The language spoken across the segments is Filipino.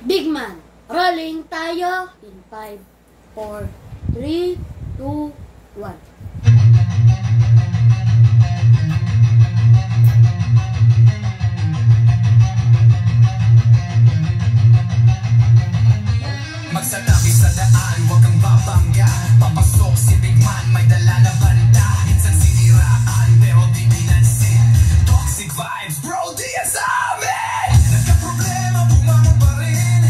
Big Man. Rolling tayo in 5, 4, 3, 2, 1. Magsatabi sa daan, huwag kang babangga. Papasok si Big Man, may dala na banda. Minsan siniraan, pero di pinansin. Toxic vibes, bro, di yan sa amin. Nagka-problema, bumama pa rin.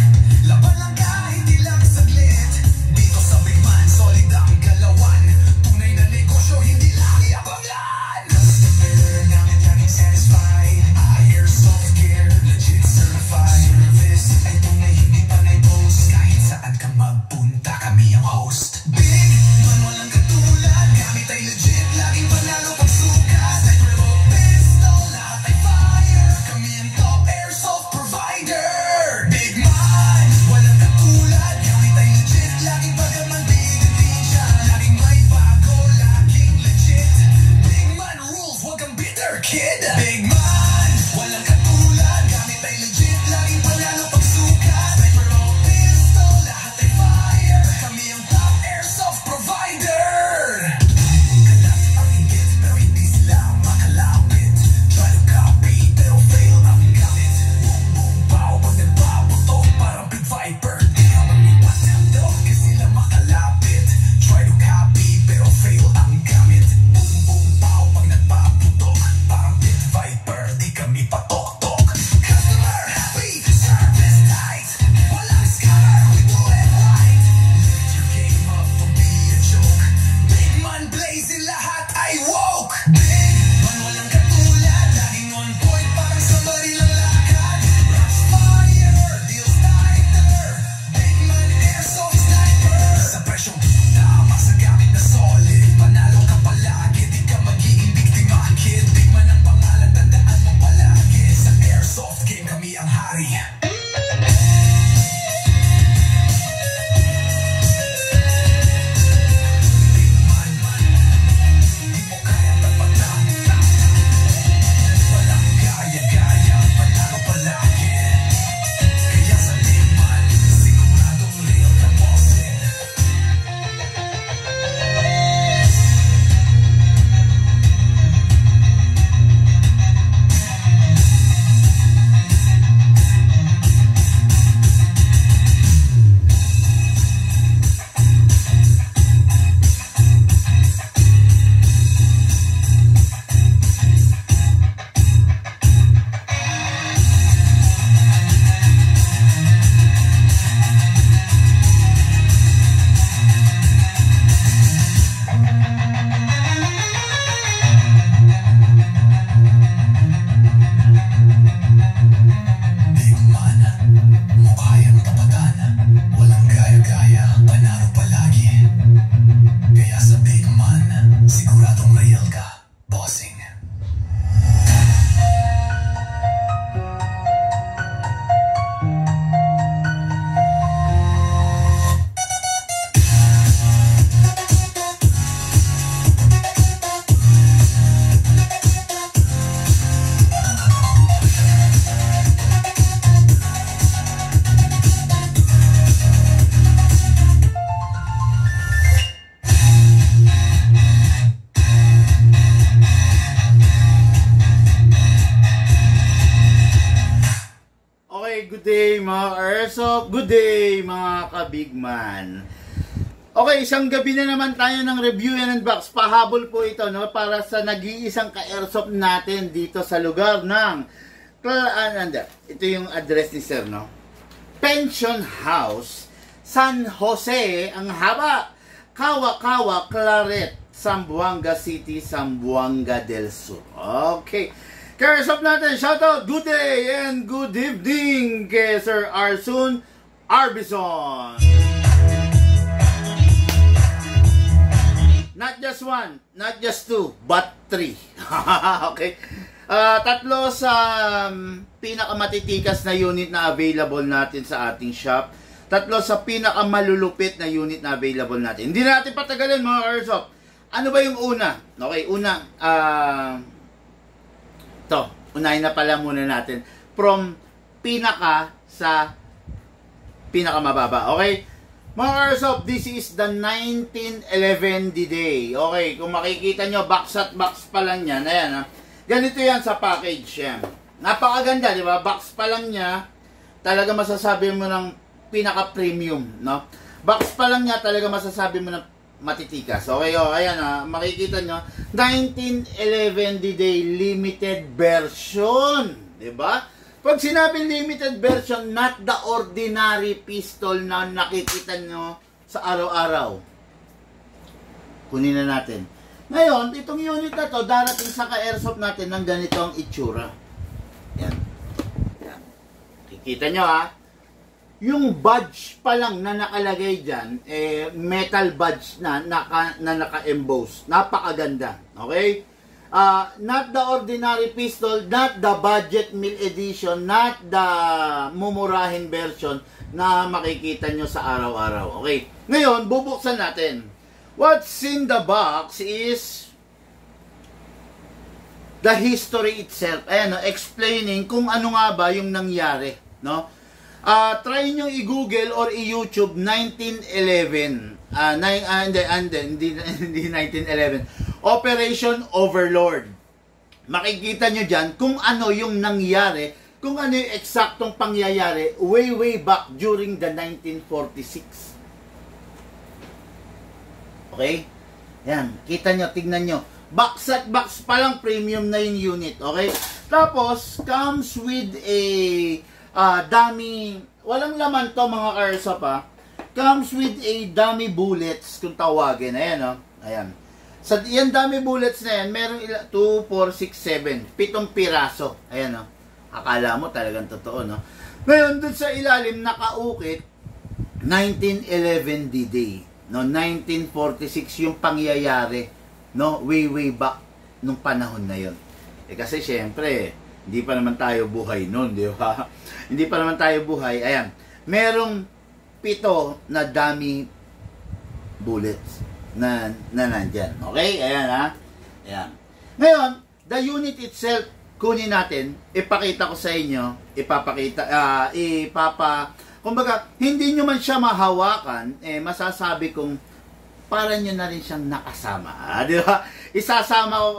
Laban lang kahit ilang saglit. Dito sa Big Man, solid ang galawan. Tunay na negosyo, hindi lang iabangan. Customer namin laging satisfied. I hear soft care, legit certified. Service ay tunay, hindi panay boast. Kahit saan ka magpunta, kami ang host. Big Man, walang katulad. Gamit ay legit, laging panalo pag sukat. Sniper o pistol, lahat ay fire. Kami ang top airsoft provider. Big Man, walang katulad. Gamit ay legit, laging pagaman, din siya. Laging may bago, laging legit. Big Man rules, wag kang bitter, kid. Big Man, walang katulad. Gamit ay legit, laging panalo pag sukat. Sniper o pistol, lahat ay fire. Kami ang top airsoft provider. Kalat ang higit, pero hindi sila makalapit. Try to copy, pero fail ang gamit. Boom, boom, pow, pag nagpaputok, parang Big Viper. Di ka manipat ng dog, kasi sila makalapit. Try to copy, pero fail ang gamit. Boom, boom, pow, pag nagpaputok, parang Big Viper. Di kami patok-tok. Customer happy, service tight. Walang scammer, we do it right. Lift your game up, don't be a joke. Big Man blazing, lahat ay woke. Big Man, walang katulad. Laging on point, parang somebody lang lakad. Rush fire, deals tighter. Big Man airsoft sniper. Sa presyong tama, sa gamit na solid. Panalo ka palagi, di ka magiging biktima, kid. Big Man ang pangalan, tandaan mo palagi. Sa airsoft game, kami ang hari. Di mo kaya tapatan. Walang gaya-gaya, panalo palagi. Kaya sa Big Man, siguradong real ka bossing. Big Man, mukha yang tapatan. Walang gaya-gaya, panalo palagi. Kaya sa Big Man, siguradong real ka, bossing. Okay, good day mga Airsoft. Good day mga ka-Big Man. Okay, isang gabi na naman tayo ng review and unbox. Pahabol po ito, no, para sa nag-iisang ka-Airsoft natin dito sa lugar ng ito yung address ni Sir, no? Pension House, San Jose, ang haba. Kawa-Kawa, Claret, Zamboanga City, Zamboanga del Sur. Okay. Ka-Airsoft natin, shoutout, good day and good evening kay Sir Arsun Arbison. Not just one, not just two, but three. Okay. Tatlo sa pinakamatitikas na unit na available natin sa ating shop. Tatlo sa pinakamalulupit na unit na available natin. Hindi natin patagalin mga Airsoft. Ano ba yung una? Okay, una, unahin na pala muna natin. From pinaka sa pinakamababa. Okay? Mga Airsoft, this is the 1911 D-Day. Okay, kung makikita nyo, box at box pa lang yan. Ayan, ha? Ganito yan sa package. Yan. Napakaganda, di ba? Box pa lang niya, talaga masasabi mo ng pinaka-premium, no? Box pa lang niya, talaga masasabi mo ng matitikas. Okay, ayan, ha? Makikita nyo, 1911 D-Day limited version. Di ba? Pag sinabing limited version, not the ordinary pistol na nakikita nyo sa araw-araw. Kunin na natin. Ngayon, itong unit na to, darating sa ka-airsoft natin ng ganito ang itsura. Yan. Yan. Kikita nyo, ha. Yung badge pa lang na nakalagay dyan, metal badge na naka-emboss. Napakaganda. Okay? Not the ordinary pistol, not the budget meal edition, not the mumurahin version na makikita nyo sa araw-araw. Okay. Ngayon, bubuksan natin. What's in the box is the history itself. Ayan, explaining kung ano nga ba yung nangyari. No? Try nyo i-google or i-YouTube 1911. Hindi 1911. Operation Overlord. Makikita nyo dyan kung ano yung nangyari, kung ano yung eksaktong pangyayari way back during the 1946. Okay? Yan. Kita nyo, tignan nyo. Box at box pa lang premium na yung unit. Okay? Tapos, comes with a dummy. Walang laman to mga Airsoft, ha. Comes with a dummy bullets kung tawagin. Ayan, o. Ayan. Sa yan dummy bullets na yan, meron 2, 4, 6, 7. 7 piraso. Ayan, o. Akala mo talagang totoo, no? Ngayon, dun sa ilalim, nakaukit 1911 D-Day. No? 1946 yung pangyayari. No? Way back nung panahon na yon. Kasi syempre, hindi pa naman tayo buhay noon, di ba? Hindi pa naman tayo buhay. Ayan. Merong 7 na dummy bullets na nandyan. Okay? Ayan, ha? Ayan. Ngayon, the unit itself, kunin natin, ipakita ko sa inyo, kumbaga, hindi nyo man siya mahawakan, masasabi kong, para nyo na rin siyang nakasama. Di ba? Isasama ko,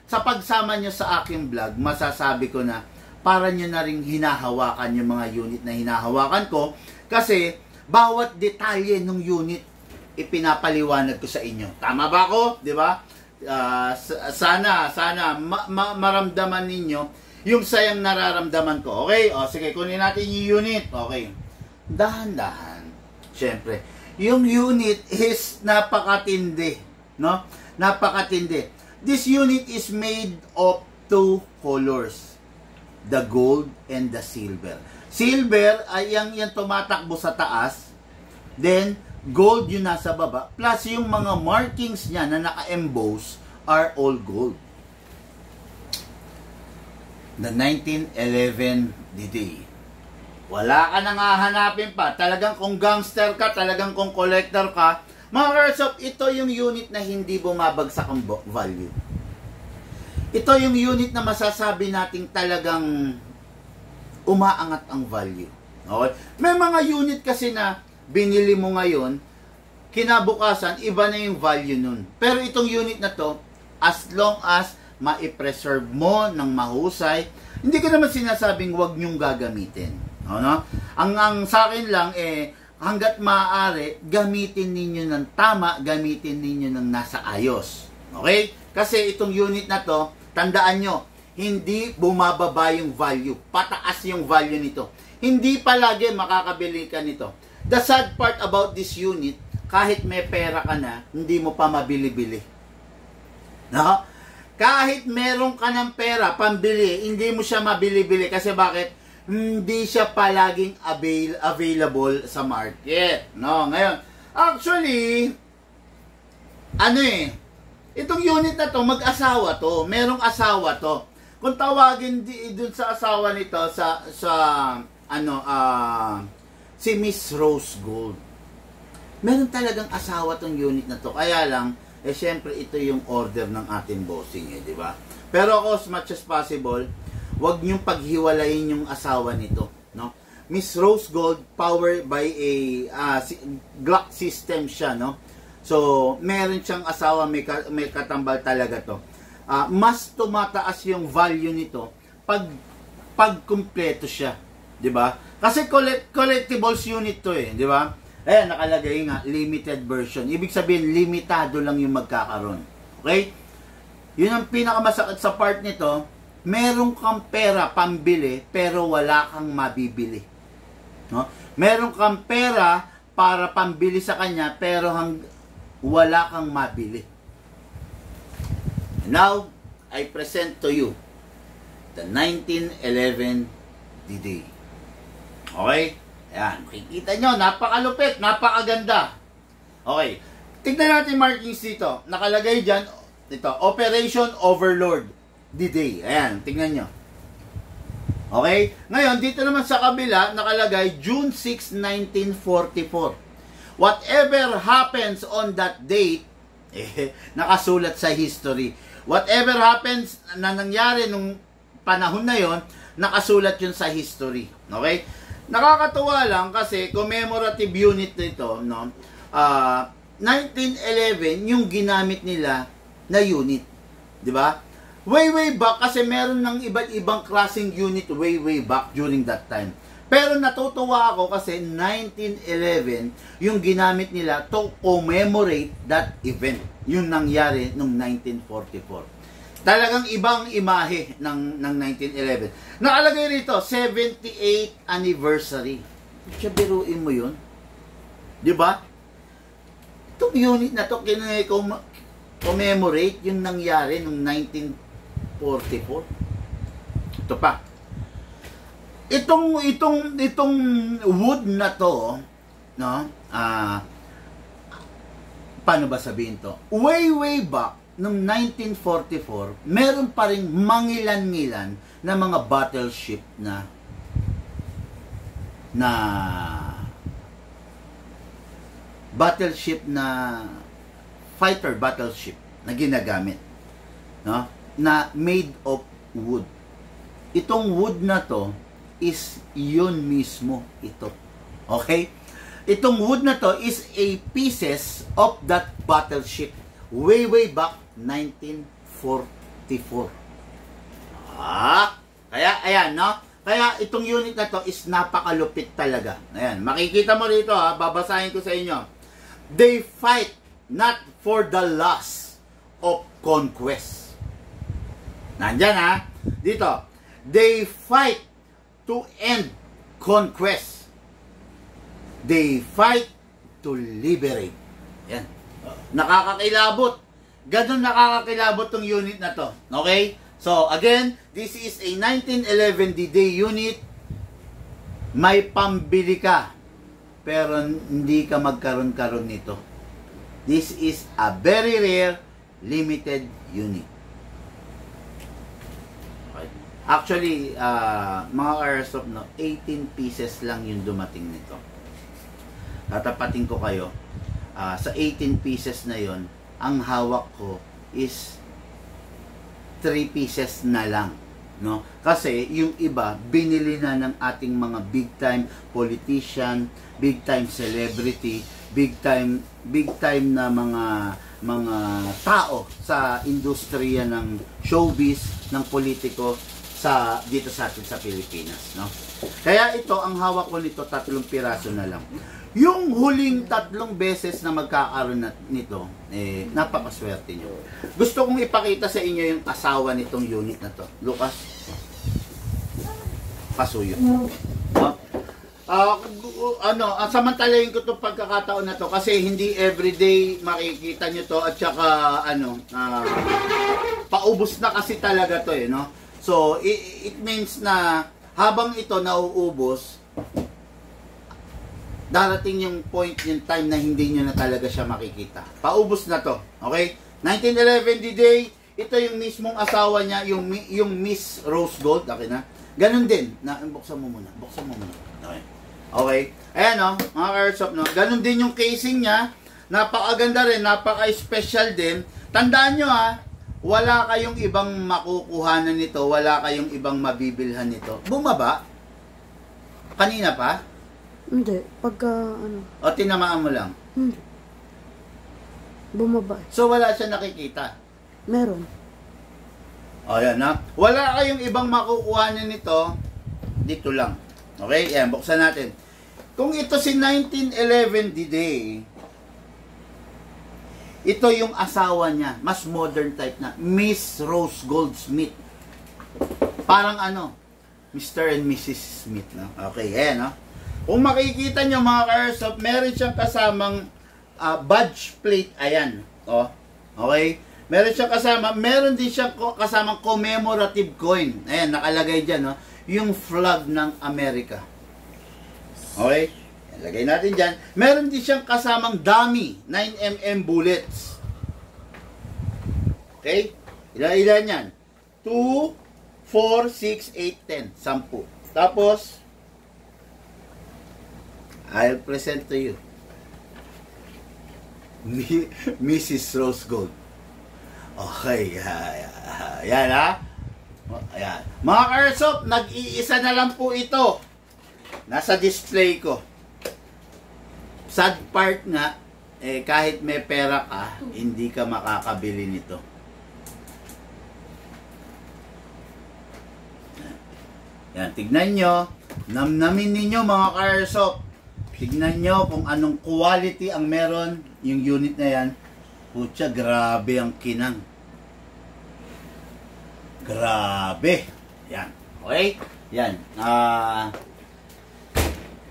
sa pagsama nyo sa aking vlog, masasabi ko na, para nyo na rin hinahawakan yung mga unit na hinahawakan ko, kasi, bawat detalye ng unit, ipinapaliwanag ko sa inyo. Tama ba ako? Di ba? Sana maramdaman ninyo yung sayang nararamdaman ko. Okay? O, sige, kunin natin yung unit. Okay. Dahan-dahan. Siyempre, yung unit is napakatindi. No? Napakatindi. This unit is made of 2 colors. The gold and the silver. Silver ay yung tumatakbo sa taas. Then, gold yung nasa baba, plus yung mga markings niya na naka-emboss are all gold. The 1911 D-Day. Wala ka nang hahanapin pa. Talagang kung gangster ka, talagang kung collector ka, mga Airsoft, ito yung unit na hindi bumabagsak ang value. Ito yung unit na masasabi nating talagang umaangat ang value. Okay? May mga unit kasi na binili mo ngayon, kinabukasan, iba na yung value nun. Pero itong unit na to, as long as ma-preserve mo ng mahusay, hindi ko naman sinasabing wag nyong gagamitin. No? Ang sa akin lang, hanggat maaari, gamitin ninyo ng tama, gamitin ninyo ng nasa ayos. Okay? Kasi itong unit na to, tandaan nyo, hindi bumababa yung value. Pataas yung value nito. Hindi palagi makakabili ka nito. The sad part about this unit, kahit may pera ka na, hindi mo pa mabili-bili. No? Kahit meron ka ng pera, pambili, hindi mo siya mabili-bili. Kasi bakit? Hindi siya palaging available sa market. No? Ngayon, actually, itong unit na to, mag-asawa to. Merong asawa to. Kung tawagin dun sa asawa nito, si Miss Rose Gold. Meron talagang asawa tong unit na to. Kaya lang, syempre ito yung order ng ating bossing, di ba? Pero ako, as much as possible, wag niyong paghiwalayin yung asawa nito, no? Miss Rose Gold, powered by a Glock system siya, no? So, meron siyang asawa, may katambal talaga to. Mas tumataas yung value nito pag kumpleto siya, 'di ba? Kasi collectibles unit to di ba? Ayan, nakalagay nga limited version. Ibig sabihin limitado lang yung magkakaroon. Okay? Yun ang pinakamasakit sa part nito, meron kang pera pambili pero wala kang mabibili. No? Meron kang pera para pambili sa kanya pero wala kang mabili. Now, I present to you the 1911 D-Day. Okay? Ayan, makikita nyo, napakalupit, napakaganda. Okay, tignan natin markings dito. Nakalagay dyan, ito, Operation Overlord D-Day. Ayan, tignan nyo. Okay? Ngayon, dito naman sa kabila, nakalagay June 6, 1944. Whatever happens on that date, nakasulat sa history. Whatever happens na nangyari nung panahon na yon, nakasulat yun sa history. Okay? Nakakatuwa lang kasi commemorative unit nito, no? 1911 yung ginamit nila na unit. 'Di ba? Way back kasi meron ng iba't ibang klaseng unit way back during that time. Pero natutuwa ako kasi 1911 yung ginamit nila to commemorate that event. Yung nangyari noong 1944. Talagang ibang imahe ng 1911. Nakalagay rito, 78th anniversary. Siya, biruin mo yun. Di ba? Itong unit na to, commemorate yung nangyari noong 1944. Ito pa. Itong wood na to, no? Paano ba sabihin to? Way back noong 1944, meron pa ring mangilan-ngilan na mga battleship na fighter battleship na ginagamit, no? Na made of wood. Itong wood na to is yun mismo ito. Okay? Itong wood na to is a pieces of that battleship way back 1944. Kaya ayan, no? Kaya itong unit na to is napakalupit talaga. Ayan, makikita mo rito babasahin ko sa inyo. They fight not for the loss of conquest. Nandyan dito. They fight to end conquest. They fight to liberate. Yan. Nakakakilabot. Ganun nakakakilabot tong unit na to. Okay? So, again, this is a 1911 D-Day unit. May pambili ka. Pero hindi ka magkaroon nito. This is a very rare, limited unit. Actually, mga airsoft, 18 pieces lang yung dumating nito. Tatapatin ko kayo, sa 18 pieces na yon, ang hawak ko is 3 pieces na lang, no? Kasi yung iba, binili na ng ating mga big time politician, big time celebrity, big time na mga tao sa industriya ng showbiz, ng politiko, dito sa atin sa Pilipinas, no? Kaya ito, ang hawak ko nito, 3 piraso na lang. Yung huling 3 beses na magkakaroon nito, napakaswerte nyo. Gusto kong ipakita sa inyo yung asawa nitong unit na to. Lucas, pasuyo. No? Samantalayin ko itong pagkakataon na to kasi hindi everyday makikita nyo to at saka paubos na kasi talaga to no? So, it means na habang ito nauubos, darating yung point, yung time na hindi nyo na talaga siya makikita. Paubos na to. Okay? 1911 D-Day, ito yung mismong asawa niya, yung Miss Rose Gold. Okay na? Ganun din. Buksan mo muna. Okay. Okay. Ayan mga airsoft, no? Ganun din yung casing niya. Napakaganda rin, napaka-special din. Tandaan nyo wala kayong ibang makukuhanan nito, wala kayong ibang mabibilhan nito. Bumaba. Kanina pa? Hindi. Pagka, ano, O tinamaan mo lang? hindi. Bumaba. So wala siya nakikita. Meron. O yan ha. Wala kayong ibang makukuha niya nito. Dito lang. Okay? Yan, buksan natin. Kung ito si 1911 D-Day, ito yung asawa niya. Mas modern type na. Miss Rose Goldsmith. Parang ano, Mr. and Mrs. Smith. No? Okay, ayan. No? Kung makikita nyo mga ka-airsoft, meron siyang kasamang badge plate. Ayan. O, okay? Meron siyang kasama. Meron din siyang kasamang commemorative coin. Ayan, nakalagay dyan. No? Yung flag ng Amerika. Okay? Lagay natin dyan. Meron din siyang kasamang dummy 9mm bullets. Okay? Ilan yan? 2, 4, 6, 8, 10. 10. Tapos, I'll present to you Mrs. Rose Gold. Okay. Yan ha. Ayan. Mga ka-airsoft, nag-iisa na lang po ito. Nasa display ko. Sad part nga, kahit may pera ka, hindi ka makakabili nito. Yan, tignan nyo. Namnamin ninyo mga ka-airsoft. Tignan nyo kung anong quality ang meron yung unit na yan. Putya, grabe ang kinang. Grabe. Yan. Okay? Yan.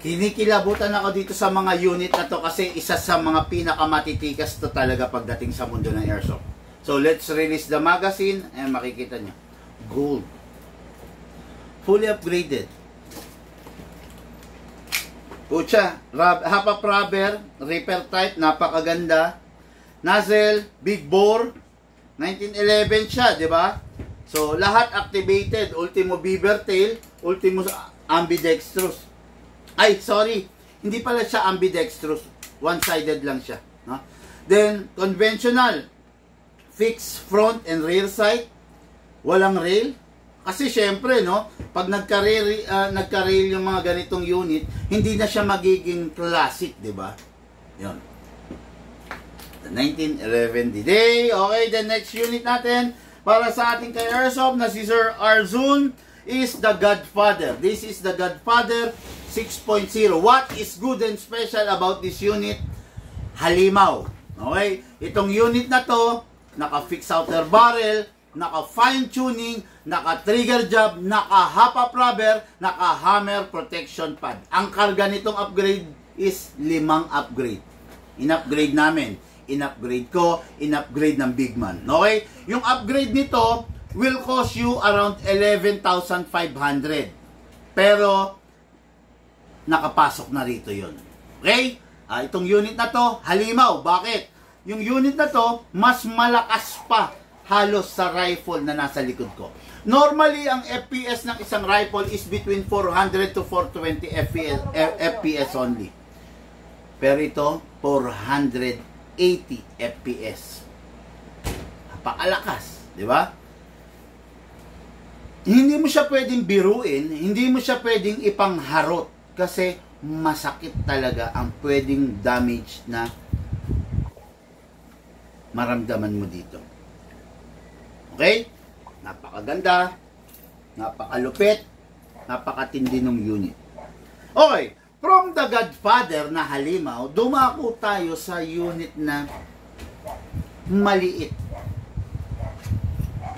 Kinikilabutan ako dito sa mga unit na to kasi isa sa mga pinakamatitikas to talaga pagdating sa mundo ng airsoft. So, let's release the magazine. Ayan, makikita nyo. Gold. Fully upgraded. Pucha, half-up rubber, repair type, napakaganda. Nozzle, big bore. 1911 siya, di ba? So, lahat activated. Ultimo beaver tail, ultimo ambidextrous. Ay, sorry. Hindi pala siya ambidextrous. One-sided lang siya. No? Then, conventional. Fixed front and rear sight. Walang rail. Kasi syempre, no, pag nagka-rail yung mga ganitong unit, hindi na siya magiging classic, di ba? Yun. The 1911 D-Day. Okay, the next unit natin para sa ating ka-airsoft na si Sir Arzun is the Godfather. This is the Godfather 6.0. What is good and special about this unit? Halimaw. Okay? Itong unit na to, naka-fix outer barrel, naka-fine tuning, naka-trigger job, naka-half-up rubber, naka-hammer protection pad. Ang karga nitong upgrade is 5 upgrade. In-upgrade namin. In-upgrade ko, in-upgrade ng big man. Okay? Yung upgrade nito will cost you around 11,500. Pero, nakapasok na rito yon. Okay? Itong unit na to, halimaw. Bakit? Yung unit na to, mas malakas pa halos sa rifle na nasa likod ko. Normally, ang FPS ng isang rifle is between 400 to 420 FPS only. Pero ito, 480 FPS. Napakalakas. Di ba? Hindi mo siya pwedeng biruin, hindi mo siya pwedeng ipangharot kasi masakit talaga ang pwedeng damage na maramdaman mo dito. Okay? Napakaganda, napakalupit, napakatindi ng unit. Okay, from the Godfather na halimaw, dumako tayo sa unit na maliit.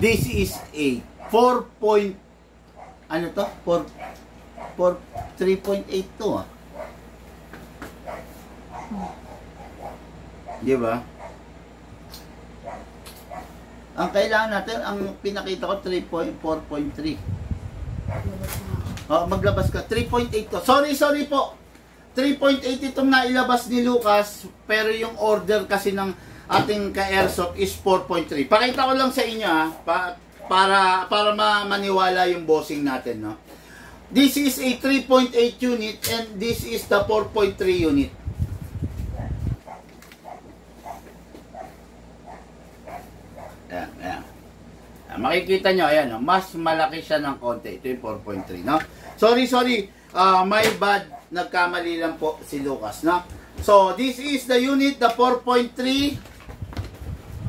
This is a 3.8 to Di ba? Ang kailangan natin, ang pinakita ko 4.3. Maglabas ka. 3.8 to. Sorry po. 3.8 itong nailabas ni Lucas, pero yung order kasi ng ating ka-airsoft is 4.3. Pakita ko lang sa inyo para maniwala yung bossing natin, no. This is a 3.8 unit and this is the 4.3 unit. Ayan. Makikita nyo, ayan, no? Mas malaki siya ng konti. Ito yung 4.3, no? Sorry. My bad. Nagkamali lang po si Lucas, no? So, this is the unit, the 4.3.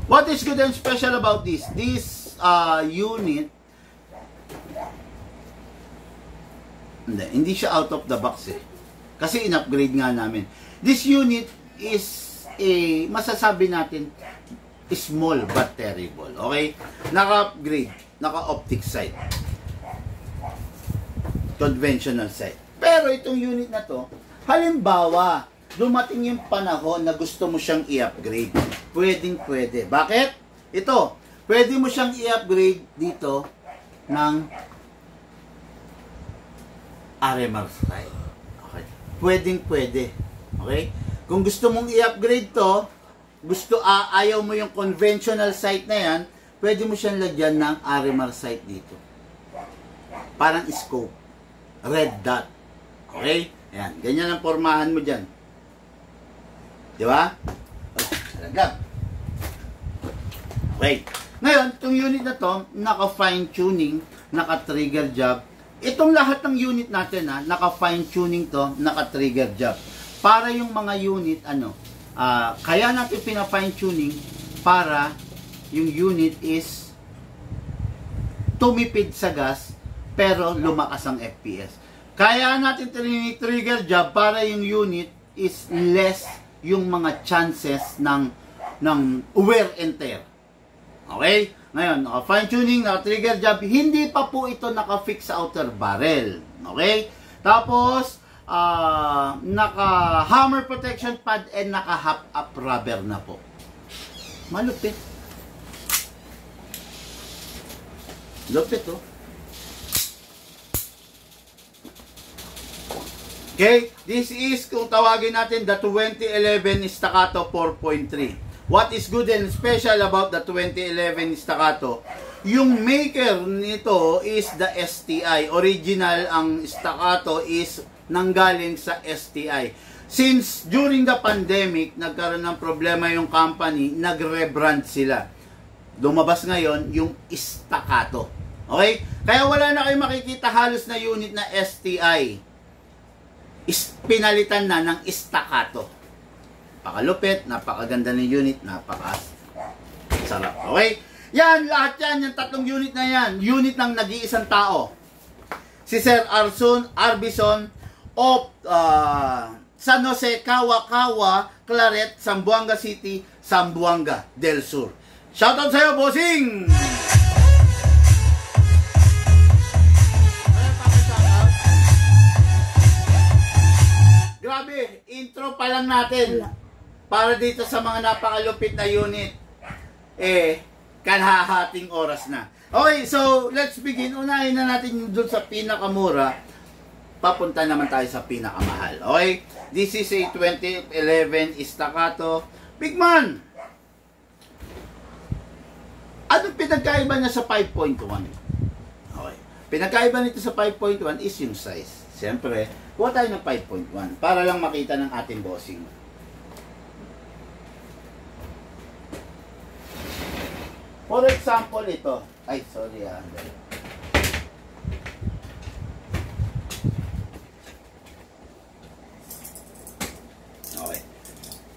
What is good and special about this? This unit, hindi siya out of the box eh. Kasi in-upgrade nga namin. This unit is masasabi natin, small but terrible. Okay? Naka-upgrade. Naka-optic sight. Conventional sight. Pero itong unit na to, halimbawa, dumating yung panahon na gusto mo siyang i-upgrade. Pwede. Bakit? Ito, pwede mo siyang i-upgrade dito ng RMR sight. Okay? Pwede. Okay? Kung gusto mong i-upgrade to, ayaw mo yung conventional sight na yan, pwede mo siyang lagyan ng RMR sight dito. Parang scope. Red dot. Okay? Ayan. Ganyan ang pormahan mo dyan. Di ba? Talagap. Okay. Ngayon, itong unit na to, naka-fine tuning, naka-trigger job. Itong lahat ng unit natin, naka-fine tuning to, naka-trigger job. Para yung mga unit, kaya natin pina-fine tuning para yung unit is tumipid sa gas pero lumakas ang FPS. Kaya natin trigger job para yung unit is less yung mga chances ng wear and tear. Okay? Ngayon, naka-fine tuning, naka-trigger job, hindi pa po ito naka-fix sa outer barrel. Okay? Tapos, naka-hammer protection pad and naka-half-up rubber na po. Malupit. Lupit, oh. Okay, this is, kung tawagin natin, the 2011 Staccato 4.3. What is good and special about the 2011 Staccato? Yung maker nito is the STI. Original ang Staccato is nanggaling sa STI. Since during the pandemic, nagkaroon ng problema yung company, nag-rebrand sila. Lumabas ngayon yung Staccato. Okay? Kaya wala na kayo makikita halos na unit na STI. Pinalitan na ng Staccato. Napakalupit, napakaganda ng unit, napakasarap. Okay? Yan, lahat yan, yung tatlong unit na yan. Unit ng nag-iisang tao. Si Sir Arbison of San Jose, Kawa, Claret, Zamboanga City, Zamboanga del Sur. Shoutout sa'yo, bossing! Grabe, intro pa lang natin. Para dito sa mga napakalupit na unit. Kalahating oras na. Okay, so let's begin. Unahin na natin doon sa pinakamura. Papunta naman tayo sa pinakamahal. Okay? This is a 2011 Staccato. Big man! Anong pinagkaiba niya sa 5.1? Okay. Pinagkaiba nito sa 5.1 is yung size. Siyempre, kuha tayo ng 5.1 para lang makita ng ating bossing. For example, ito. Ay, sorry. Okay.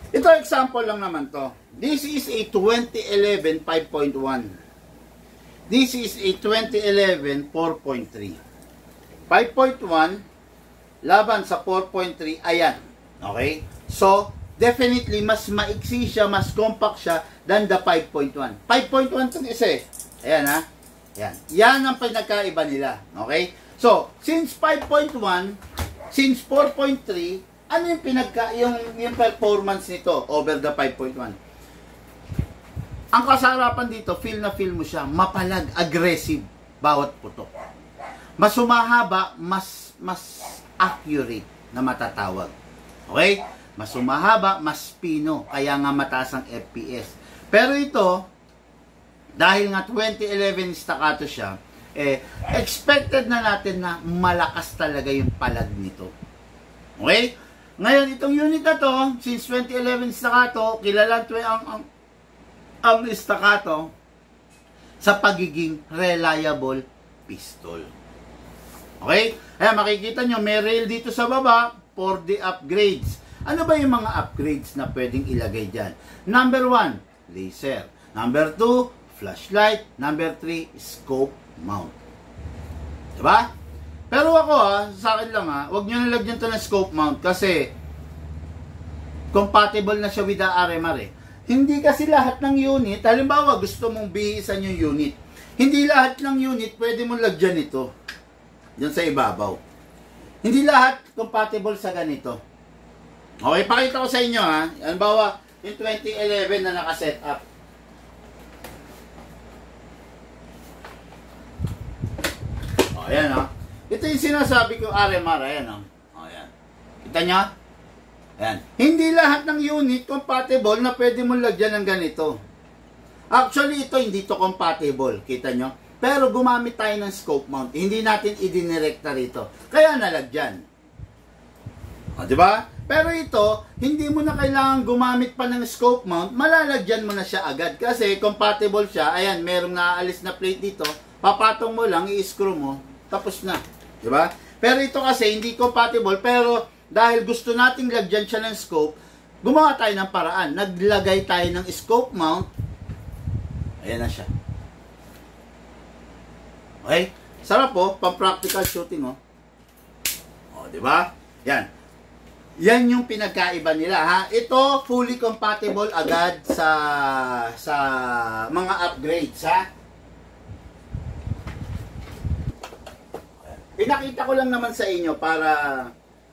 Ito, example lang naman to. This is a 2011 5.1. This is a 2011 4.3. 5.1 laban sa 4.3, ayan. Okay? So, definitely, mas maiksi siya, mas compact siya than the 5.1. 5.1 itong isa eh. Ayan ha. Ayan. Yan ang pinagkaiba nila. Okay? So, since 5.1, since 4.3, ano yung performance nito over the 5.1? Ang kasarapan dito, feel na feel mo siya, mapalag, aggressive, bawat putok. Mas humahaba, mas accurate na matatawag. Okay? Mas humahaba, mas pino, kaya nga mataas ang FPS. Pero ito, dahil nga 2011 Staccato siya, expected na natin na malakas talaga yung palag nito. Okay? Ngayon, itong unit na to, since 2011 Staccato, kilala ang Staccato, sa pagiging reliable pistol. Okay? Ayan, makikita nyo, may rail dito sa baba for the upgrades. Ano ba yung mga upgrades na pwedeng ilagay dyan? Number 1, laser. Number 2, flashlight. Number 3, scope mount. Diba? Pero ako sa akin lang huwag nyo nalagyan to ng scope mount kasi compatible na siya with the RMR eh. Hindi kasi lahat ng unit, halimbawa gusto mong bihisan yung unit. Hindi lahat ng unit pwede mong lagyan ito. Diyan sa ibabaw. Hindi lahat compatible sa ganito. Okay, pakita ko sa inyo halimbawa, yung 2011 na naka-set up. Ayan ito yung sinasabi ko RMR, ayan ayan. Kita nyo? Ayan. Hindi lahat ng unit compatible na pwede mong lagyan ng ganito. Actually, ito hindi to compatible. Kita nyo? Pero gumamit tayo ng scope mount. Hindi natin idinirekta rito. Kaya nalagyan. Diba? Pero ito, hindi mo na kailangan gumamit pa ng scope mount. Malalagyan mo na siya agad. Kasi compatible siya. Ayan, merong naaalis na plate dito. Papatong mo lang, i-screw mo. Tapos na. Diba? Pero ito kasi hindi compatible. Pero dahil gusto nating lagyan siya ng scope, gumawa tayo ng paraan. Naglagay tayo ng scope mount. Ayan na siya. Okay? Sarap pang-practical shooting diba? Yan. Yan yung pinagkaiba nila Ito fully compatible agad sa mga upgrades Pinakita ko lang naman sa inyo para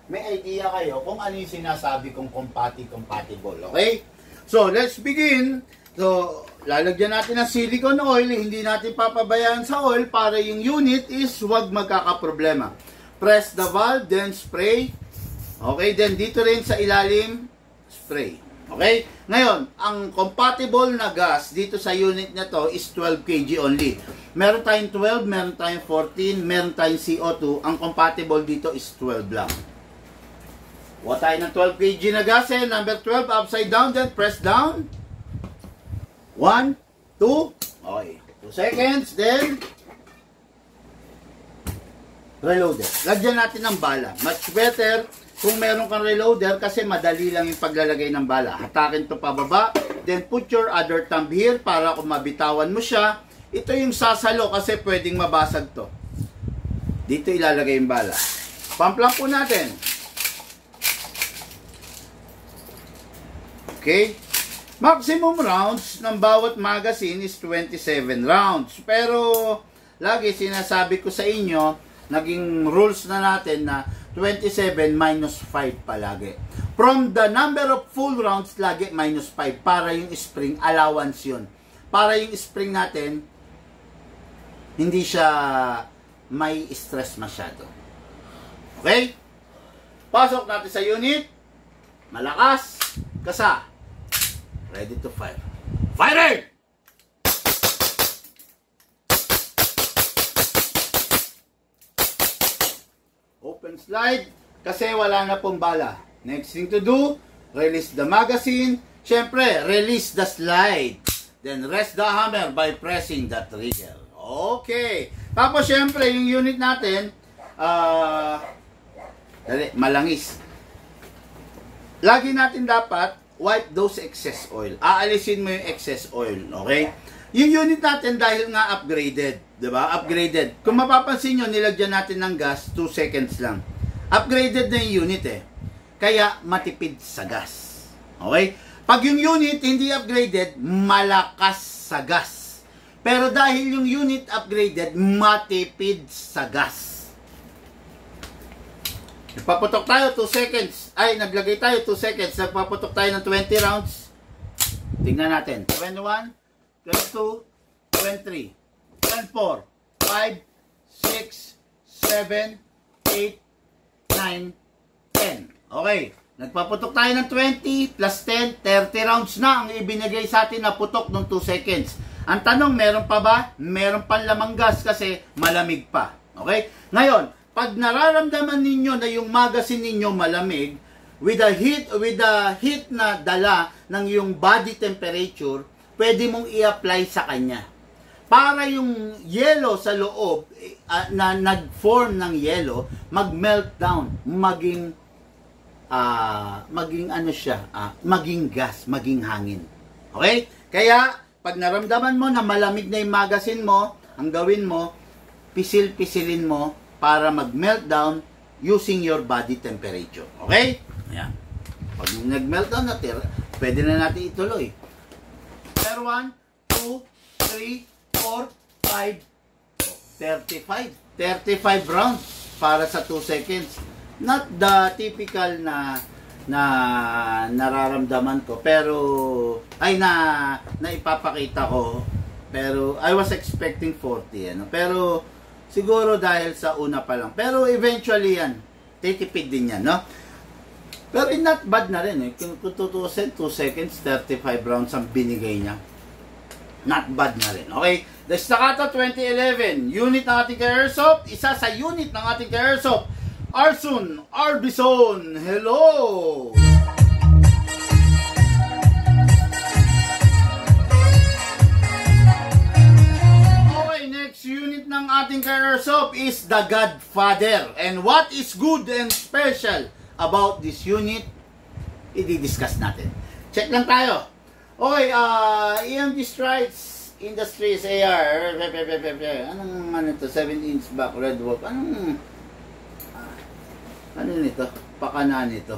may idea kayo kung ano yung sinasabi kong compatible. Okay? So, let's begin. So, lalagyan natin ng silicone oil. Hindi natin papabayaan sa oil para yung unit is wag magkakaproblema. Press the valve, then spray. Okay? Then, dito rin sa ilalim, spray. Okay? Ngayon, ang compatible na gas dito sa unit na to is 12 kg only. Meron tayong 12, meron tayong 14, meron tayong CO2. Ang compatible dito is 12 lang. Kuha tayo ng 12 kg na gas number 12, upside down, then press down. 1, 2, okay. 2 seconds, then reloader. Lagyan natin ng bala. Much better kung meron kang reloader kasi madali lang yung paglalagay ng bala. Hatakin to pababa, then put your other thumb here para kung mabitawan mo siya. Ito yung sasalo kasi pwedeng mabasag to. Dito ilalagay yung bala. Pump lang po natin. Okay? Maximum rounds ng bawat magazine is 27 rounds. Pero, lagi sinasabi ko sa inyo, naging rules na natin na 27 minus 5 palagi. From the number of full rounds, lagi minus 5 para yung spring allowance yun. Para yung spring natin, hindi siya may stress masyado. Okay? Pasok natin sa unit. Malakas. Kasa. Ready to fire. Firing! Open slide. Kasi wala na pong bala. Next thing to do, release the magazine. Siyempre, release the slide. Then rest the hammer by pressing the trigger. Okay. Tapos siyempre, yung unit natin, malangis. Lagi natin dapat wipe those excess oil. Aalisin mo yung excess oil, okay? Yung unit natin dahil nga upgraded, 'di ba? Upgraded. Kung mapapansin niyo, nilagyan natin ng gas 2 seconds lang. Upgraded na yung unit Kaya matipid sa gas. Okay? Pag yung unit hindi upgraded, malakas sa gas. Pero dahil yung unit upgraded, matipid sa gas. Nagpaputok tayo 2 seconds. Ay, naglagay tayo 2 seconds. Nagpaputok tayo ng 20 rounds. Tingnan natin. 21, 22, 23, 24, 5, 6, 7, 8, 9, 10. Okay. Nagpaputok tayo ng 20 plus 10, 30 rounds na ang ibinigay sa atin na putok ng 2 seconds. Ang tanong, meron pa ba? Meron pang lamang gas kasi malamig pa. Okay? Ngayon, pag nararamdaman ninyo na yung magazine ninyo malamig, with the heat na dala ng yung body temperature, pwede mong i-apply sa kanya. para yung yellow sa loob na nag-form ng yellow, mag-melt down, maging ano siya, maging gas, maging hangin. Okay? Kaya, pag naramdaman mo na malamig na yung magazine mo, ang gawin mo, pisil-pisilin mo para mag-melt down using your body temperature. Okay? Ayan. Pag nag-melt down na, pwede na natin ituloy. Pero 1, 2, 3, 4, 5, 35 rounds para sa 2 seconds. Not the typical na nararamdaman ko, pero na ipapakita ko, pero I was expecting 40 ano. Pero siguro dahil sa una pa lang, pero eventually yan titipid din yan, no? Pero not bad na rin kung tutusin 2 seconds 35 rounds ang binigay niya, not bad na rin. Okay, the Staccato 2011 unit ng ating ka-airsoft, isa sa unit ng ating ka-airsoft, Arson Arbison. Hello! Okay, next unit ng ating ka-airsoft is the Godfather. And what is good and special about this unit, i-discuss natin. Check lang tayo. Okay, EMG Strikes Industries AR. Anong ano to? 7-inch back red wolf. Ano nito? Pakana nito.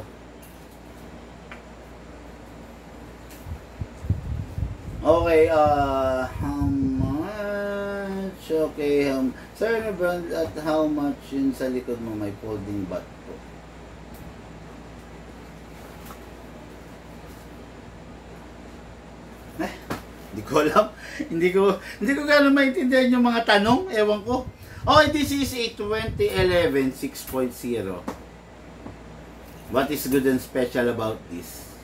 Okay, how much? Okay, sir, brand at how much yun sa likod mo may folding butt po? Hindi ko alam. Hindi ko gano'n maintindihan yung mga tanong. Ewan ko. Okay, this is a 2011 6.0. What is good and special about this?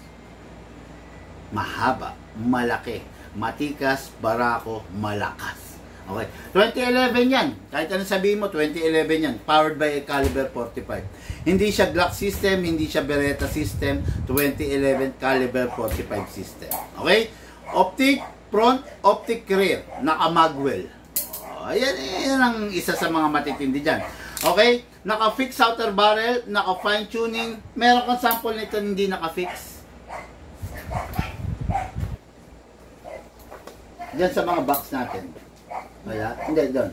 Mahaba, malaki, matikas, barako, malakas. Okay, 2011 yan. Kahit anong sabihin mo, 2011 yan. Powered by a caliber 45. Hindi siya Glock system, hindi siya Beretta system. 2011 caliber 45 system. Okay? Optic front, optic rear. Naka-magwell. Ayan ang isa sa mga matitindi dyan. Okay? Naka-fix outer barrel, naka-fine tuning. Meron kang sample nito hindi naka-fix. Diyan sa mga box natin. Wala? Hindi, doon.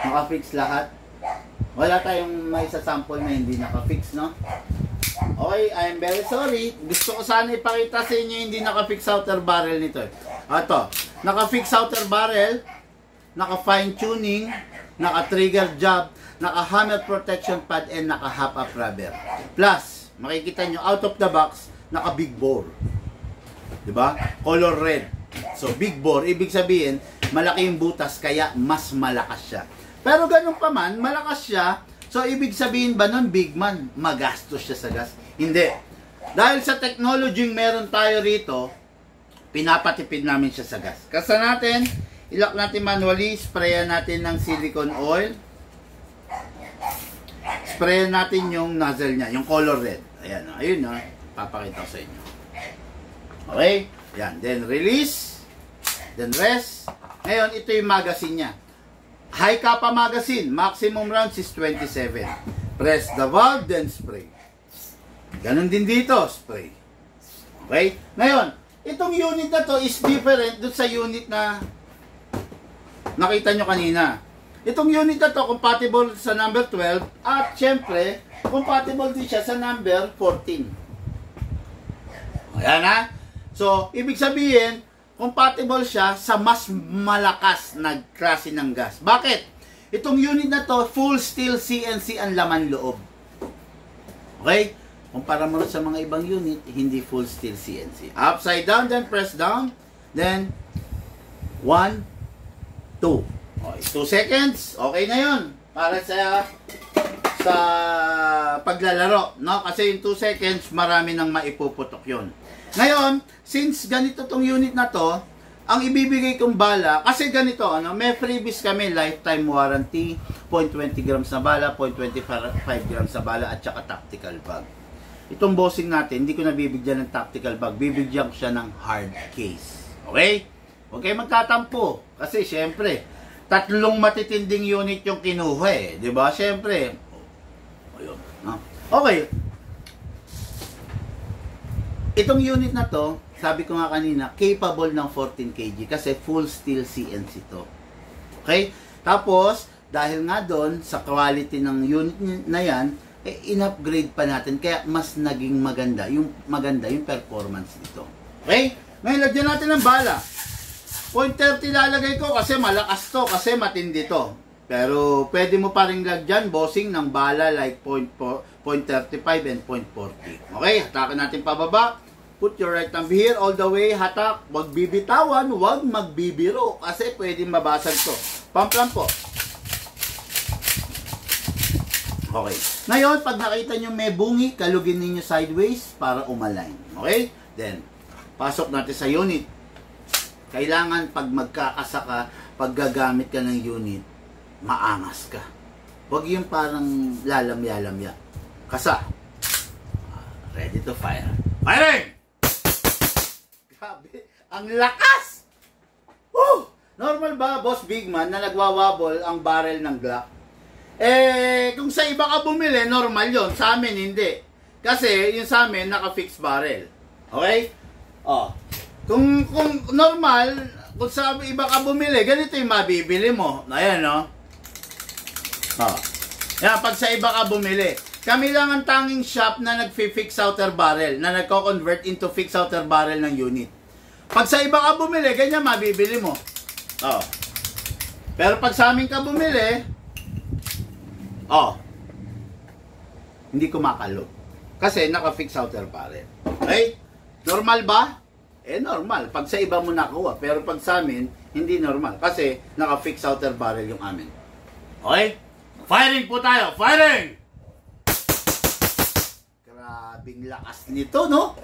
Naka-fix lahat. Wala tayong may sa sample na hindi naka-fix, no? Okay, I'm very sorry. Gusto ko sana ipakita sa inyo hindi naka-fix outer barrel nito. Ito, naka-fix outer barrel, naka-fine tuning, naka-trigger job, naka-hammer protection pad, and naka-half-up rubber. Plus, makikita nyo, out of the box, naka-big bore. Diba? Color red. So, big bore, ibig sabihin, malaki yung butas, kaya mas malakas siya. Pero ganun pa man, malakas siya. So, ibig sabihin ba nun, big man, magastos siya sa gas? Hindi. Dahil sa technology meron tayo rito, pinapatipid namin siya sa gas. Kasa natin, ilock natin manually, sprayan natin ng silicone oil. Sprayan natin yung nozzle niya, yung color red. Ayan, ayun na, papakita ko sa inyo. Okay? Yan, then release, then rest. Ngayon, ito yung magazine niya. High kappa magazine, maximum rounds is 27. Press the valve, then spray. Ganon din dito, spray. Okay? Ngayon, itong unit na to is different dun sa unit na nakita nyo kanina. Itong unit na to, compatible sa number 12 at syempre, compatible din siya sa number 14. Ayan ha? So, ibig sabihin, compatible siya sa mas malakas na klase ng gas. Bakit? Itong unit na to, full steel CNC ang laman loob. Okay? Kumpara mo sa mga ibang unit, hindi full steel CNC. Upside down, then press down. Then, 1, 2. Okay, 2 seconds. Okay na yun. Para sa paglalaro. No? Kasi yung 2 seconds, marami nang maipuputok yun. Ngayon, since ganito tong unit na to, ang ibibigay kong bala, kasi ganito, ano, may freebies kami, lifetime warranty, 0.20 grams na bala, 0.25 grams na bala, at saka tactical bag. Itong bossing natin, hindi ko nabibigyan ng tactical bag, bibigyan ko siya ng hard case. Okay? Huwag kayo magtatampo, kasi syempre, 3 matitinding unit yung kinuha eh, di ba? Syempre, ayun, no? Okay. Itong unit na to, sabi ko nga kanina, capable ng 14 kg kasi full steel CNC to. Okay? Tapos, dahil nga doon, sa quality ng unit na yan, in-upgrade pa natin, kaya mas naging maganda yung performance nito. Okay? Ngayon, lagyan natin ng bala. 0.30 lalagay ko kasi malakas to, kasi matindi to. Pero, pwede mo pa rin lagyan, bossing, ng bala like 0.35 and 0.40. Okay? Hatakan natin pababa. Put your right thumb here all the way, hatak, wag bibitawan, wag magbibiro kasi pwedeng mabasag to. Pamplan po. Okay. Ngayon, pag nakita nyo may bungi, kalugin ninyo sideways para umalign. Okay? Then, pasok natin sa unit. Kailangan pag magkakasaka, pag gagamit ka ng unit, maangas ka. Wag yung parang lalamya-lamya. Kasa. Ready to fire. Firing! Grabe, ang lakas! Woo! Normal ba, Boss Bigman, na nagwawabol ang barrel ng Glock? Kung sa iba ka bumili, normal yon. Sa amin, hindi. Kasi, yung sa amin, naka-fix barrel. Okay? Oh. Kung normal, kung sa iba ka bumili, ganito yung mabibili mo. Ayan, no? Oh. Yan, pag sa iba ka bumili. Kami lang ang tanging shop na nag-fix outer barrel, na nagko-convert into fix outer barrel ng unit. Pag sa iba ka bumili, ganyan mabibili mo. Oh. Pero pag sa amin ka bumili, hindi kumakalo. Kasi naka-fix outer barrel. Okay? Normal ba? Normal. Pag sa iba mo nakuha. Pero pag sa amin, hindi normal. Kasi naka-fix outer barrel yung amin. Okay? Firing po tayo! Firing! Grabing lakas nito, no?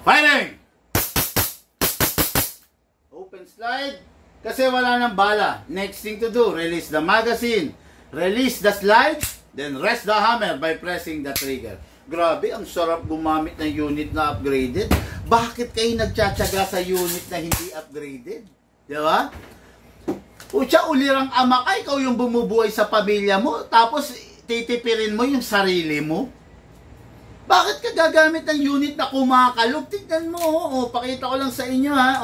Firing! Open slide. Kasi wala nang bala. Next thing to do, release the magazine. Release the slide. Then rest the hammer by pressing the trigger. Grabe, ang sarap gumamit ng unit na upgraded. Bakit kayo nagtsatsaga sa unit na hindi upgraded? Di ba? Ucha, ulirang ama ka, ikaw yung bumubuhay sa pamilya mo, tapos titipirin mo yung sarili mo. Bakit ka gagamit ng unit na kumakalog? Tignan mo, pakita ko lang sa inyo, ha,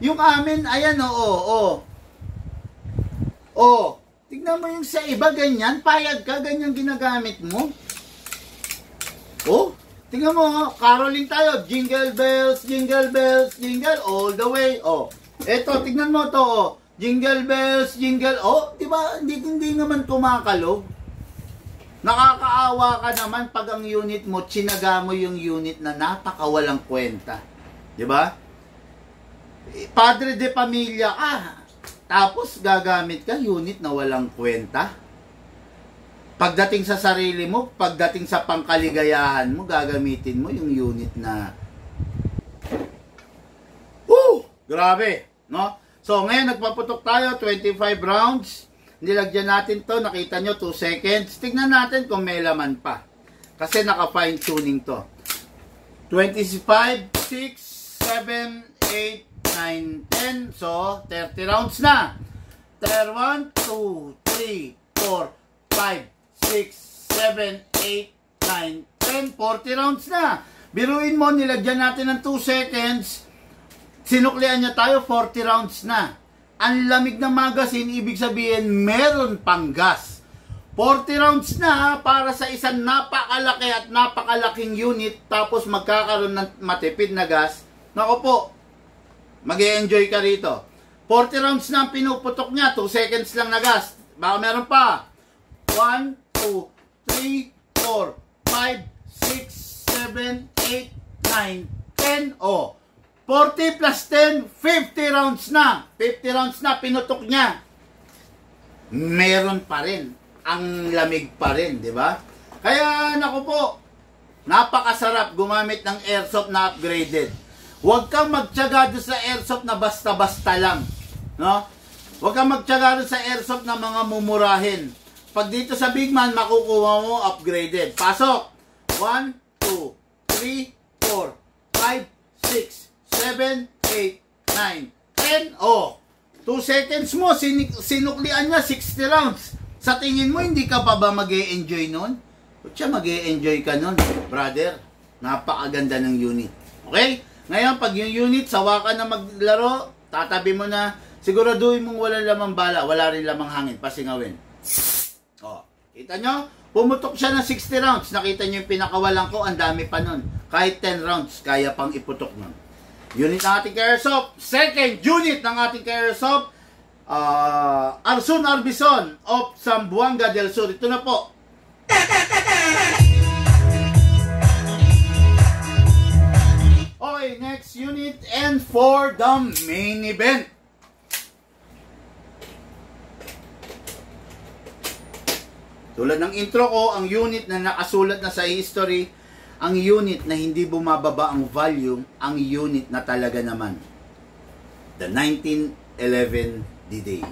yung amin, ayan, tignan mo yung sa iba, ganyan, payag ka, ganyan ginagamit mo. Tignan mo, caroling tayo, jingle bells, jingle bells, jingle, all the way, eto, tignan mo to, jingle bells, jingle, diba, hindi naman kumakalog. Nakakaawa ka naman pag ang unit mo, tsinaga mo yung unit na napakawalang kwenta. Diba? Padre de pamilya ka, tapos gagamit ka unit na walang kwenta. Pagdating sa sarili mo, pagdating sa pangkaligayahan mo, gagamitin mo yung unit na grabe, no? So, ngayon nagpaputok tayo, 25 rounds. Nilagyan natin to, nakita nyo, 2 seconds. Tignan natin kung may laman pa. Kasi naka-fine tuning to. 25, 6, 7, 8, 9, 10. So, 30 rounds na. 1, 2, 3, 4, 5, 6, 7, 8, 9, 10. 40 rounds na. Biruin mo, nilagyan natin ng 2 seconds. Sinuklian niya tayo, 40 rounds na. Ang lamig ng magazine, ibig sabihin, meron pang gas. 40 rounds na para sa isang napakalaki at napakalaking unit, tapos magkakaroon ng matipid na gas. Naku po, mag-e-enjoy ka rito. 40 rounds na ang pinuputok niya, 2 seconds lang na gas. Baka meron pa. 1, 2, 3, 4, 5, 6, 7, 8, 9, 10. 40 plus 10, 50 rounds na. 50 rounds na, pinutok niya. Meron pa rin. Ang lamig pa rin, di ba? Kaya, naku po, napakasarap gumamit ng airsoft na upgraded. Huwag kang magtiyaga doon sa airsoft na basta-basta lang. No? Huwag kang magtiyaga doon sa airsoft na mga mumurahin. Pag dito sa Big Man, makukuha mo upgraded. Pasok! 1, 2, 3, 4, 5, 6, 7, 8, 9, 10. Oh, 2 seconds mo, sinuklian niya 60 rounds. Sa tingin mo, hindi ka pa ba mag-e-enjoy nun? Kutya, mag-e-enjoy ka nun, brother. Napakaganda ng unit. Okay? Ngayon, pag yung unit, sawa ka na maglaro, tatabi mo na, siguraduhin mong walang lamang bala, wala rin lamang hangin, pasingawin. O, kita nyo? Pumutok siya ng 60 rounds. Nakita nyo yung pinakawalan ko, ang dami pa nun. Kahit 10 rounds, kaya pang iputok nun. Unit ng ating Airsoft. Second unit ng ating Airsoft, Arsun Arbison of Zamboanga del Sur. Ito na po. Okay, next unit and for the main event. Tulad ng intro ko, ang unit na nakasulat na sa history, ang unit na hindi bumababa ang volume, ang unit na talaga naman. The 1911 D-Day.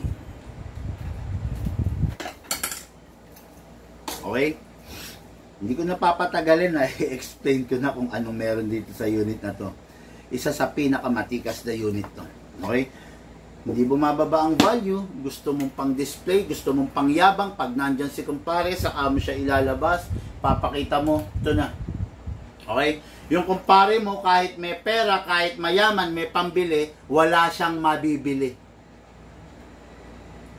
Okay? Hindi ko napapatagalin na i-explain ko na kung anong meron dito sa unit na to. Isa sa pinakamatikas na unit to. Okay? Hindi bumababa ang value, gusto mong pang display, gusto mong pang yabang, pag nandyan si kumpare, saka mo siya ilalabas, papakita mo, ito na. Okay? Yung kumpare mo, kahit may pera, kahit mayaman, may pambili, wala siyang mabibili.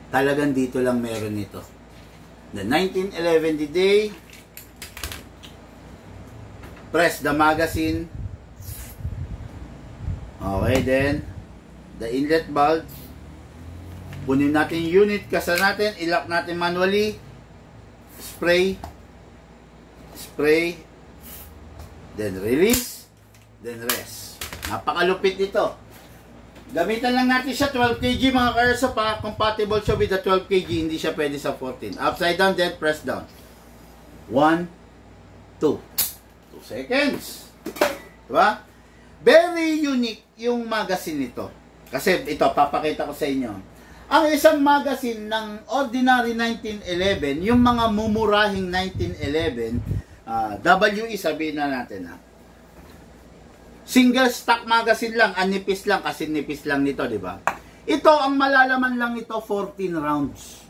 Talagang dito lang meron ito. The 1911 D-Day, press the magazine. Okay, then the inlet valve. Punin natin yung unit, kasa natin, ilock natin manually. Spray. Spray. Then release. Then rest. Napakalupit nito. Gamitan lang natin siya 12 kg mga ka-airsoft pa. Compatible siya with the 12 kg. Hindi siya pwede sa 14. Upside down, then press down. 1, 2. 2 seconds. Diba? Very unique yung magazine nito. Kasi ito, papakita ko sa inyo. Ang isang magazine ng ordinary 1911, yung mga mumurahing 1911, WE sabihin na natin ha. Single stock magazine lang, anipis lang, kasi nipis lang nito, di ba? Ito, ang malalaman lang nito, 14 rounds.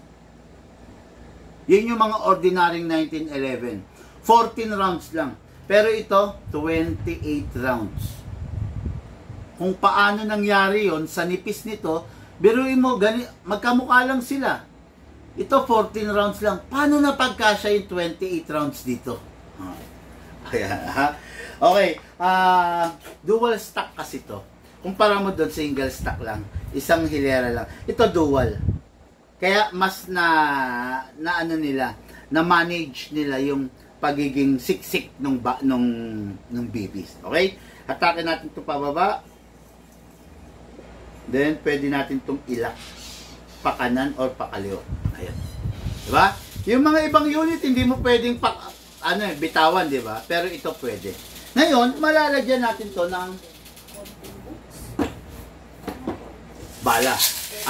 Yun yung mga ordinary 1911. 14 rounds lang. Pero ito, 28 rounds. Kung paano nangyari yon sa nipis nito, biruin mo, magkamukha lang sila. Ito, 14 rounds lang. Paano napagkasya yung 28 rounds dito? Ayan, ha? Okay, dual stock kasi ito. Kumpara mo doon, single stock lang. Isang hilera lang. Ito, dual. Kaya mas na ano nila, na manage nila yung pagiging siksik nung BBs. Okay? Atake natin ito pababa. Then, pwede natin itong ilak pakanan or pakaliwa. Ayan. Diba? Yung mga ibang unit, hindi mo pwedeng bitawan, diba? Pero ito pwede. Ngayon, malalagyan natin to ng bala.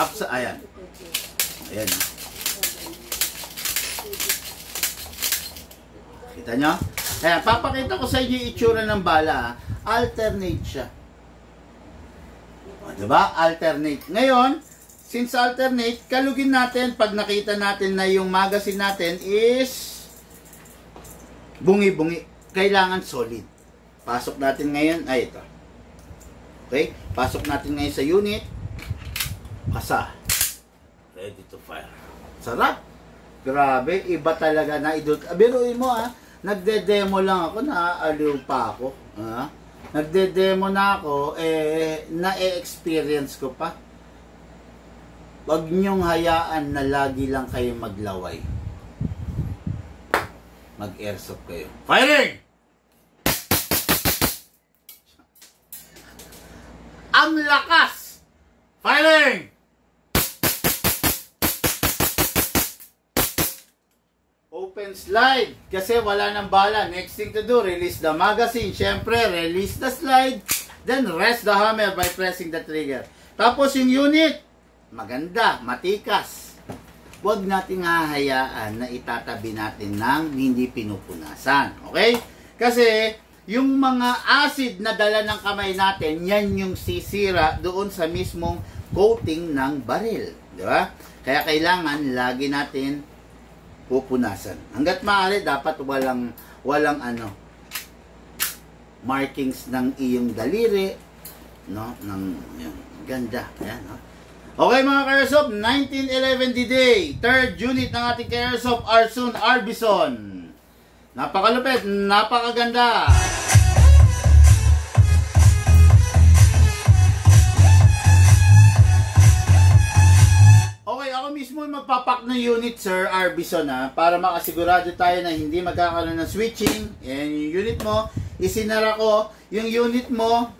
Up sa, ayan. Ayan. Kita nyo? Ayan, papakita ko sa inyo yung itsura ng bala. Alternate siya. Diba? Alternate. Ngayon, since alternate, kalugin natin pag nakita natin na yung magazine natin is bungi-bungi. Kailangan solid. Pasok natin ngayon, ay ito. Okay? Pasok natin ngayon sa unit. Kasa. Ready to fire. Sarap. Grabe, iba talaga na idol. Biruin mo nagde-demo lang ako, naaaliw pa ako. Nagde-demo na ako, na-experience ko pa. Huwag niyong hayaan na lagi lang kayo maglaway. Mag-airsoft kayo. Firing! Ang lakas! Firing! Open slide. Kasi wala nang bala. Next thing to do, release the magazine. Siyempre, release the slide. Then rest the hammer by pressing the trigger. Tapos yung unit, maganda, matikas. Huwag nating hahayaan na itatabi natin ng hindi pinupunasan. Okay? Kasi yung mga acid na dala ng kamay natin, yan yung sisira doon sa mismong coating ng baril. Di ba? Kaya kailangan lagi natin pupunasan. Hanggat maaari, dapat walang markings ng iyong daliri, no? Yung ganda. Ayan, no? Okay mga ka-airsoft, 1911 D-Day, 3rd unit ng ating ka-airsoft, Arsun Arbison. Napakalupit, napakaganda. Okay, ako mismo magpapak ng unit, Sir Arbison, para makasigurado tayo na hindi magkakaroon ng switching. Yan yung unit mo, isinara ko yung unit mo.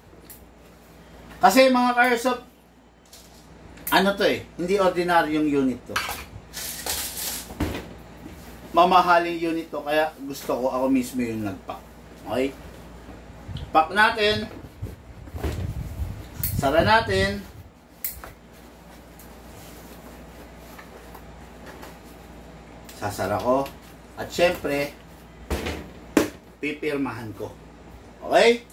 Kasi mga ka-airsoft, ano to hindi ordinaryong unit to. Mamahaling unit to, kaya gusto ko ako mismo yung nagpack. Okay? Pack natin. Sara natin. Sasara ko. At syempre, pipirmahan ko. Okay?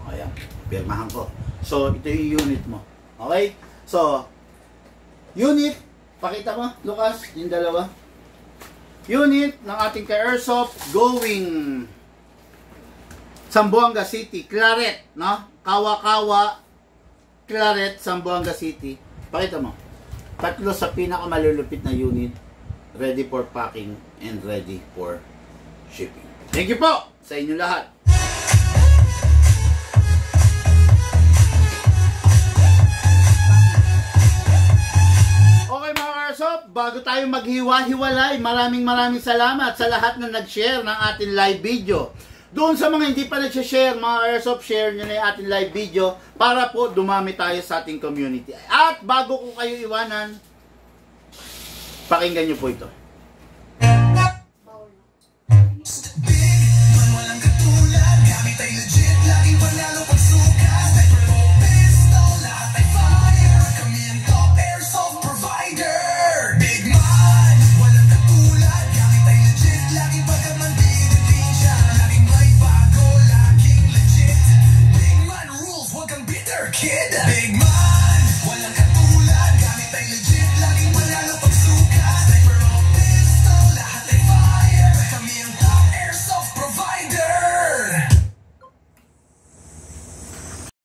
Ayan, pirmahan ko. So, ito yung unit mo. Okay? So, unit, pakita mo, Lucas, yung dalawa. Unit ng ating ka-airsoft going Zamboanga City, Claret, no? Kawa-kawa, Claret, Zamboanga City. Pakita mo. Tatlo sa pinakamalulupit na unit, ready for packing and ready for shipping. Thank you po sa inyo lahat. Bago tayo maghiwa-hiwalay, maraming salamat sa lahat na nag-share ng ating live video. Doon sa mga hindi pa nag-share, mga airsoft, share nyo na yung ating live video para po dumami tayo sa ating community. At bago ko kayo iwanan, pakinggan nyo po ito.